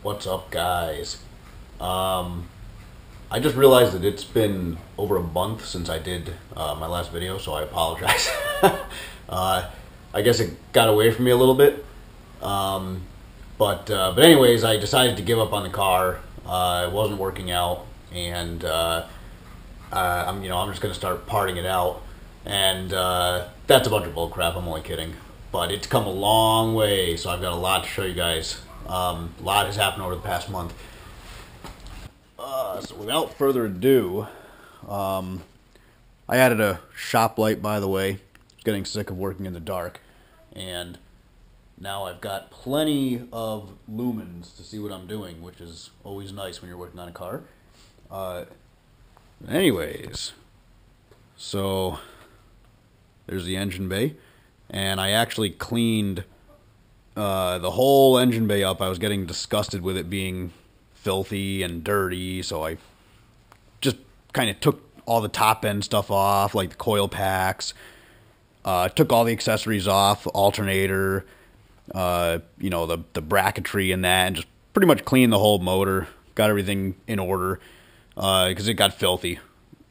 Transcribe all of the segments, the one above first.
What's up, guys? I just realized that it's been over a month since I did my last video, so I apologize. I guess it got away from me a little bit, but anyways, I decided to give up on the car. It wasn't working out, and I'm just gonna start parting it out, and that's a bunch of bull crap. I'm only kidding, but it's come a long way, so I've got a lot to show you guys. A lot has happened over the past month. So without further ado, I added a shop light, by the way. I was getting sick of working in the dark, and now I've got plenty of lumens to see what I'm doing, which is always nice when you're working on a car. Anyways, so there's the engine bay, and I actually cleaned the whole engine bay up. I was getting disgusted with it being filthy and dirty, so I just kind of took all the top end stuff off, like the coil packs, took all the accessories off, alternator, the bracketry and that, and just pretty much cleaned the whole motor, got everything in order, because it got filthy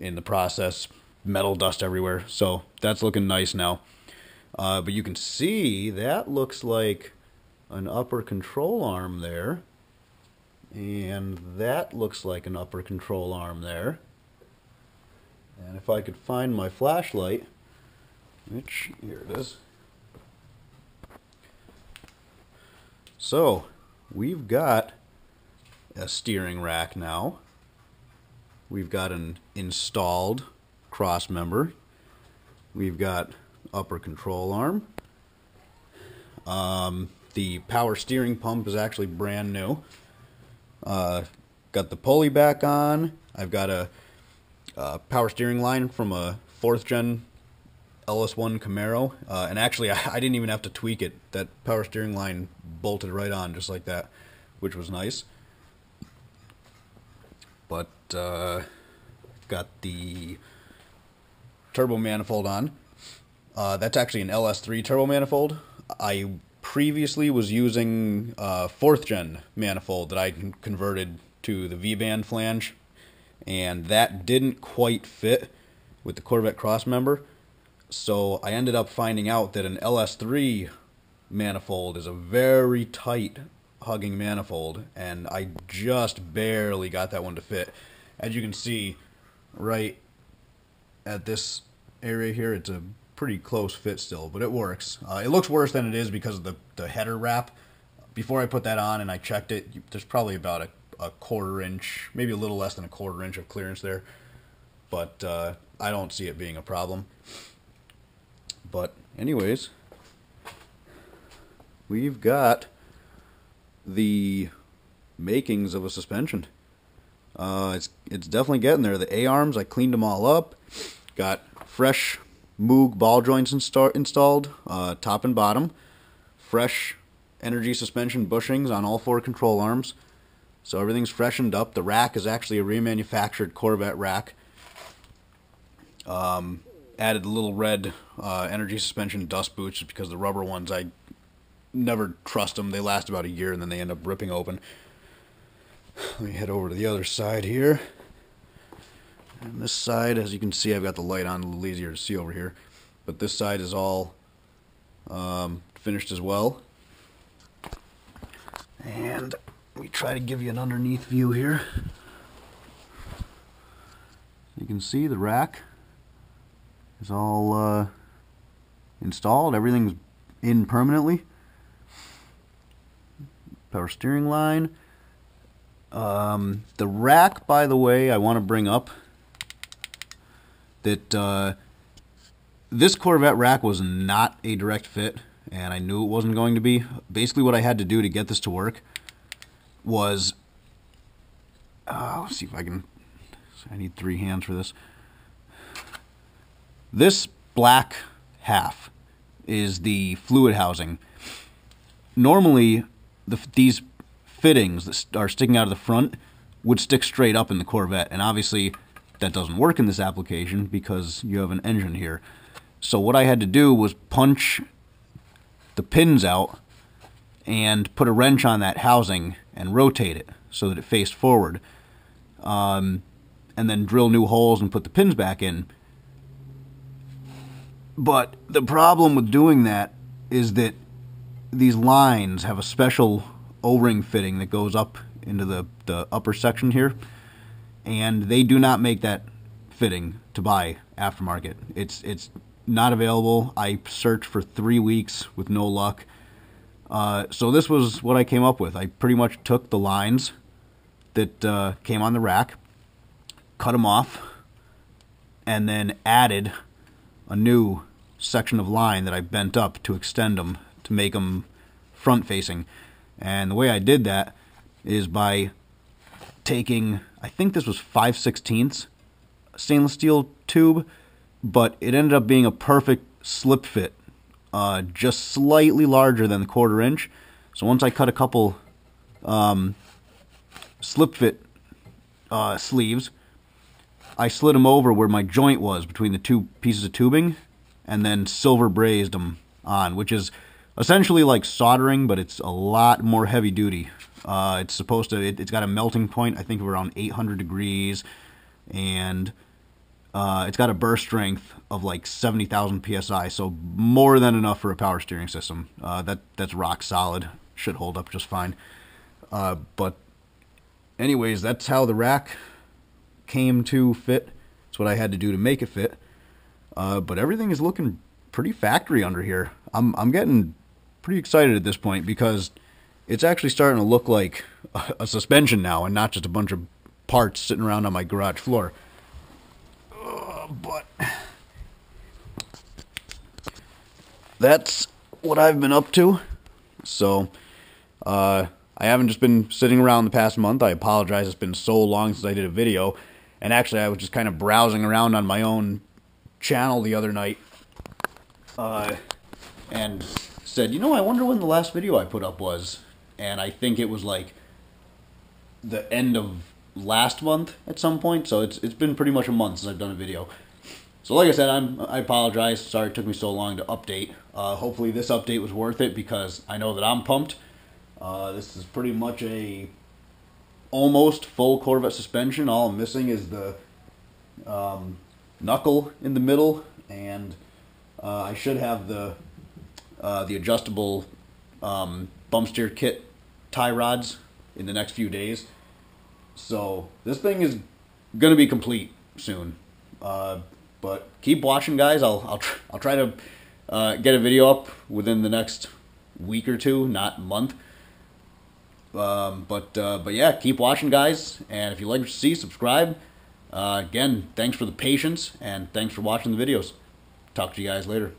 in the process, metal dust everywhere, so that's looking nice now. But you can see that looks like an upper control arm there. And that looks like an upper control arm there. And if I could find my flashlight, which, here it is. So, we've got a steering rack now. We've got an installed cross member. We've got upper control arm. The power steering pump is actually brand new. Got the pulley back on. I've got a power steering line from a 4th gen LS1 Camaro, and actually I didn't even have to tweak it. That power steering line bolted right on just like that, which was nice. But got the turbo manifold on. That's actually an LS3 turbo manifold. I previously was using 4th gen manifold that I converted to the V-band flange, and that didn't quite fit with the Corvette crossmember, so I ended up finding out that an LS3 manifold is a very tight hugging manifold, and I just barely got that one to fit. As you can see right at this area here, it's a pretty close fit still, but it works. It looks worse than it is because of the header wrap. Before I put that on and I checked it, there's probably about a quarter inch, maybe a little less than a quarter inch of clearance there, but I don't see it being a problem. But anyways, we've got the makings of a suspension. It's definitely getting there. The A-arms, I cleaned them all up, got fresh Moog ball joints installed, top and bottom. Fresh energy suspension bushings on all 4 control arms. So everything's freshened up. The rack is actually a remanufactured Corvette rack. Added the little red energy suspension dust boots because the rubber ones, I never trust them. They last about a year and then they end up ripping open. Let me head over to the other side here. And this side, as you can see, I've got the light on, a little easier to see over here. But this side is all finished as well. And we try to give you an underneath view here. You can see the rack is all installed. Everything's in permanently. Power steering line. The rack, by the way, I want to bring up that this Corvette rack was not a direct fit, and I knew it wasn't going to be. Basically what I had to do to get this to work was, let's see if I can, I need 3 hands for this. This black half is the fluid housing. Normally, these fittings that are sticking out of the front would stick straight up in the Corvette, and obviously that doesn't work in this application because you have an engine here. So what I had to do was punch the pins out and put a wrench on that housing and rotate it so that it faced forward. And then drill new holes and put the pins back in. But the problem with doing that is that these lines have a special O-ring fitting that goes up into the upper section here, and they do not make that fitting to buy aftermarket. It's not available. I searched for 3 weeks with no luck. So this was what I came up with. I pretty much took the lines that came on the rack, cut them off, and then added a new section of line that I bent up to extend them, to make them front facing. And the way I did that is by taking, I think this was 5/16 stainless steel tube, but it ended up being a perfect slip fit, just slightly larger than the 1/4 inch. So once I cut a couple slip fit sleeves, I slid them over where my joint was between the two pieces of tubing, and then silver brazed them on, which is essentially like soldering, but it's a lot more heavy duty. It's supposed to, it's got a melting point, I think, of around 800 degrees, and it's got a burst strength of like 70,000 psi, so more than enough for a power steering system. That's rock solid. Should hold up just fine. But anyways, that's how the rack came to fit. That's what I had to do to make it fit. But everything is looking pretty factory under here. I'm getting pretty excited at this point because it's actually starting to look like a suspension now and not just a bunch of parts sitting around on my garage floor. But that's what I've been up to. So I haven't just been sitting around the past month. I apologize. It's been so long since I did a video. And actually, I was just kind of browsing around on my own channel the other night. And said, you know, I wonder when the last video I put up was. And I think it was like the end of last month at some point. So it's been pretty much a month since I've done a video. So like I said, I apologize. Sorry it took me so long to update. Hopefully this update was worth it because I know that I'm pumped. This is pretty much a almost full Corvette suspension. All I'm missing is the knuckle in the middle, and I should have the adjustable bump steer kit tie rods in the next few days. So this thing is gonna be complete soon. But keep watching, guys. I'll try to get a video up within the next week or two, not month. But yeah, keep watching, guys. And if you like what you see, subscribe. Again, thanks for the patience and thanks for watching the videos. Talk to you guys later.